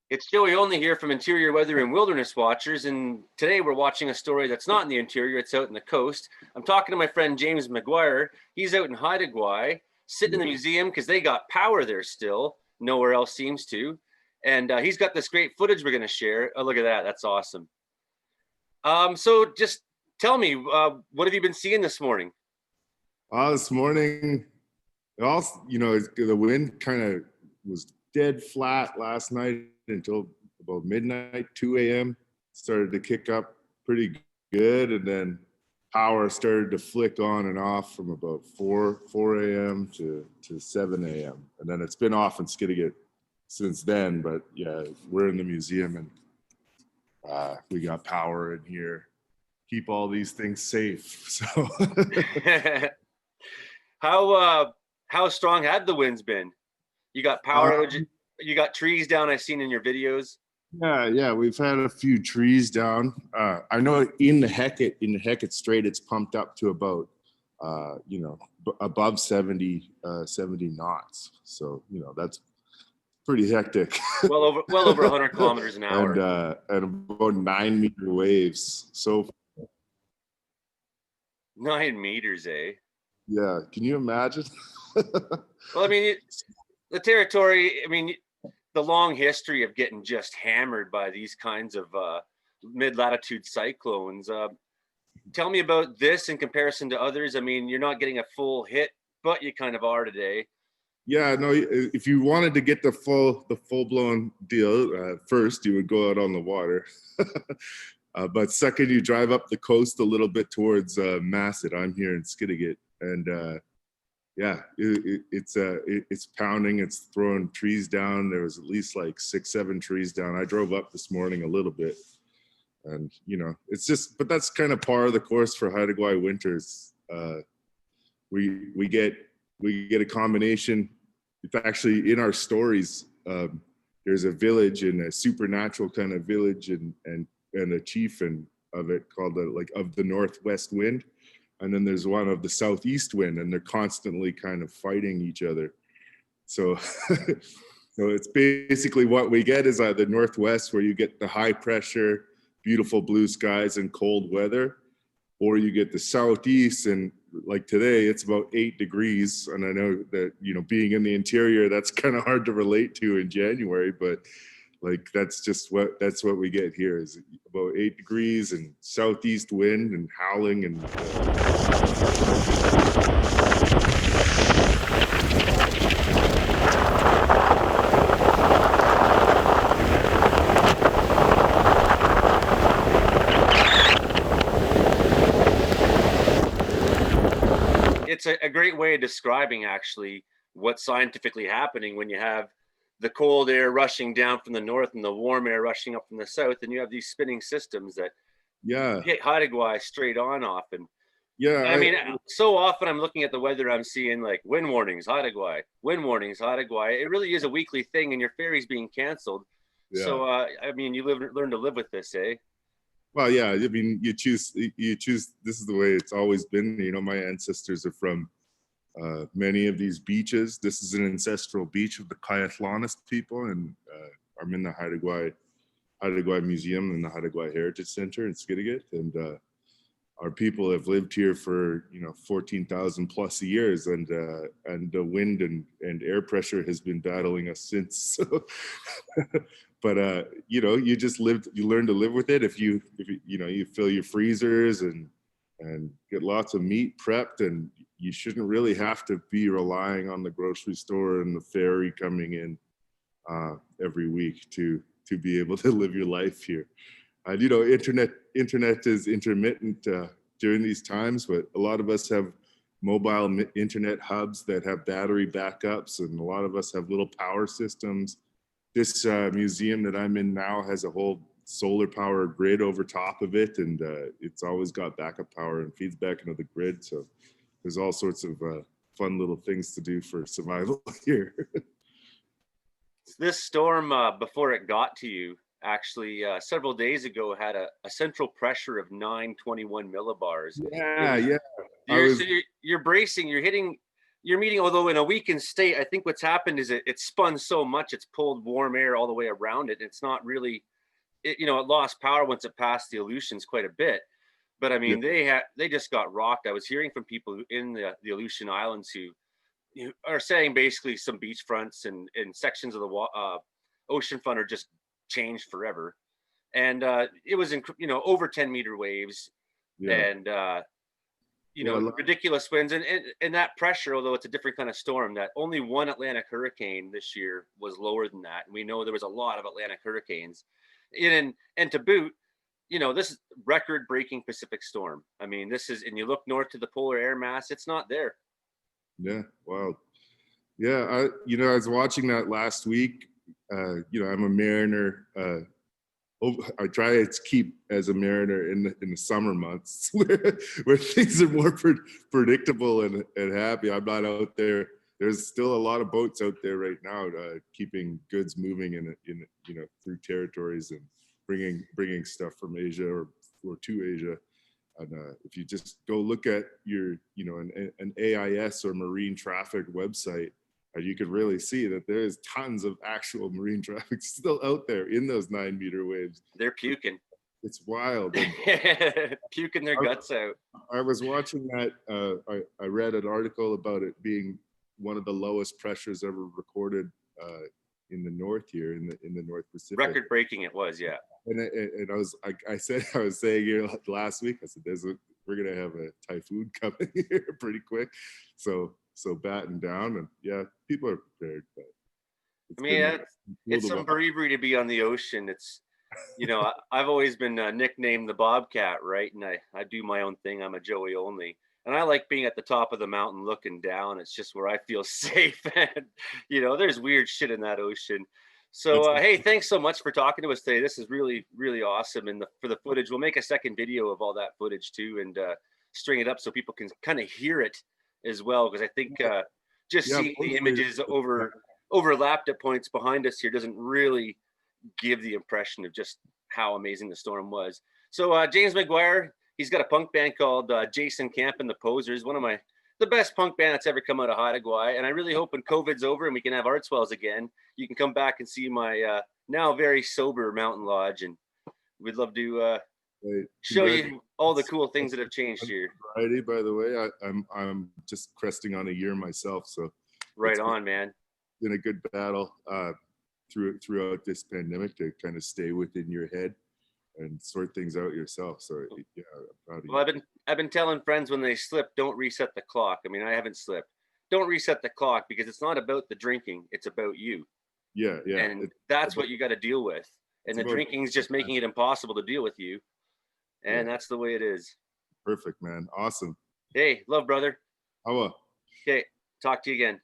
It's Joey Only here from Interior Weather and Wilderness Watchers, and today we're watching a story that's not in the interior, it's out in the coast. I'm talking to my friend James McGuire. He's out in Haida Gwaii, sitting in the museum because they got power there still. Nowhere else seems to. And he's got this great footage we're going to share. Oh, look at that. That's awesome. So just tell me, what have you been seeing this morning? This morning, the wind kind of was dead flat last night until about midnight, 2 a.m. Started to kick up pretty good, and then power started to flick on and off from about 4 a.m. to 7 a.m. And then it's been off in Skidegate since then. But yeah, we're in the museum and we got power in here. Keep all these things safe. So How strong had the winds been? You got power outage, you got trees down, I've seen in your videos. Yeah, we've had a few trees down. I know in the Hecate Strait, it's pumped up to about above 70 knots. So that's pretty hectic. well over 100 kilometers an hour. And about 9-meter waves. So 9 meters, eh? Yeah, can you imagine? Well, I mean, the territory, I mean, the long history of getting just hammered by these kinds of mid-latitude cyclones. Tell me about this in comparison to others. I mean, you're not getting a full hit, but you kind of are today. Yeah, no, if you wanted to get the full-blown deal, first you would go out on the water. But second, you drive up the coast a little bit towards Masset. I'm here in Skidegate, and yeah, it's pounding. It's throwing trees down. There was at least like 6-7 trees down. I drove up this morning a little bit, and it's just. But that's kind of par of the course for Haida Gwaii winters. We get a combination. It's actually in our stories. There's a village and a supernatural kind of village and a chieftain of it called of the northwest wind. And then there's one of the southeast wind, and they're constantly kind of fighting each other. So, so it's basically what we get is the northwest, where you get the high pressure, beautiful blue skies and cold weather, or you get the southeast, and like today it's about 8 degrees. And I know that being in the interior, that's kind of hard to relate to in January, but that's what we get here is about 8 degrees and southeast wind and howling and It's a great way of describing actually what's scientifically happening when you have the cold air rushing down from the north and the warm air rushing up from the south, and you have these spinning systems that hit Haida Gwaii straight on off. And I mean, so often I'm looking at the weather, I'm seeing like wind warnings, Haida Gwaii, wind warnings, Haida Gwaii. It really is a weekly thing, and your ferry's being canceled. Yeah. So I mean, you learn to live with this, eh? Well, yeah. I mean, you choose. This is the way it's always been. My ancestors are from many of these beaches. This is an ancestral beach of the Kayathlanist people, and I'm in the Haida Gwaii Museum and the Haida Gwaii Heritage Center in Skidegate, and our people have lived here for 14,000 plus years, and the wind and air pressure has been battling us since. So, but you just you learn to live with it. If you fill your freezers and get lots of meat prepped, and you shouldn't really have to be relying on the grocery store and the ferry coming in every week to be able to live your life here. Internet is intermittent during these times, but a lot of us have mobile internet hubs that have battery backups, and a lot of us have little power systems. This museum that I'm in now has a whole solar power grid over top of it, and it's always got backup power and feeds back into the grid. So there's all sorts of fun little things to do for survival here. This storm, before it got to you, actually several days ago had a central pressure of 921 millibars. Yeah. You're bracing, you're hitting you're meeting, although in a weakened state, I think what's happened is it spun so much, it's pulled warm air all the way around it. It's not really, it lost power once it passed the Aleutians quite a bit. But I Yeah, mean, they just got rocked. I was hearing from people in the Aleutian Islands who are saying basically some beach fronts and sections of the ocean front are just changed forever. And it was over 10-meter waves, yeah, and yeah. ridiculous winds, and that pressure, although it's a different kind of storm, that only one Atlantic hurricane this year was lower than that. And we know there was a lot of Atlantic hurricanes. And to boot, this is record breaking Pacific storm. I mean, this is, and you look north to the polar air mass, it's not there. Yeah, wow. Yeah, I was watching that last week. I'm a mariner. I try to keep as a mariner in the summer months where things are more predictable and happy. I'm not out there. There's still a lot of boats out there right now, keeping goods moving in through territories and bringing stuff from Asia or to Asia. And if you just go look at your, an AIS or marine traffic website, you could really see that there's tons of actual marine traffic still out there in those 9-meter waves. They're puking. It's wild. Puking their guts out. I was watching that. I read an article about it being one of the lowest pressures ever recorded in the north here in the North Pacific. Record breaking it was, yeah. And I was saying here last week, I said, we're gonna have a typhoon coming here pretty quick, so batten down, and yeah, people are prepared. But I mean, it's some bravery to be on the ocean. It's, I've always been nicknamed the Bobcat, right? And I do my own thing. I'm a Joey only. And I like being at the top of the mountain looking down. It's just where I feel safe. And, there's weird shit in that ocean. So, hey, thanks so much for talking to us today. This is really, really awesome. And for the footage, we'll make a second video of all that footage too, and string it up so people can kind of hear it as well. Because I think seeing the images overlapped at points behind us here doesn't really give the impression of just how amazing the storm was. So James McGuire, he's got a punk band called Jason Camp and the Posers, one of the best punk band that's ever come out of Haida Gwaii. And I really hope when COVID's over and we can have art swells again, you can come back and see my now very sober mountain lodge, and we'd love to show you all the cool things that have changed here. Friday, by the way, I'm just cresting on a year myself, so right on, man. Been a good battle throughout this pandemic to kind of stay within your head and sort things out yourself. So yeah, I'm proud of you. Well, I've been telling friends when they slip, don't reset the clock. I mean, I haven't slipped. Don't reset the clock, because it's not about the drinking; it's about you. Yeah, yeah. And that's what you got to deal with. And the drinking is just making it impossible to deal with you. And that's the way it is. Perfect, man. Awesome. Hey, love, brother. Awa. Okay, talk to you again.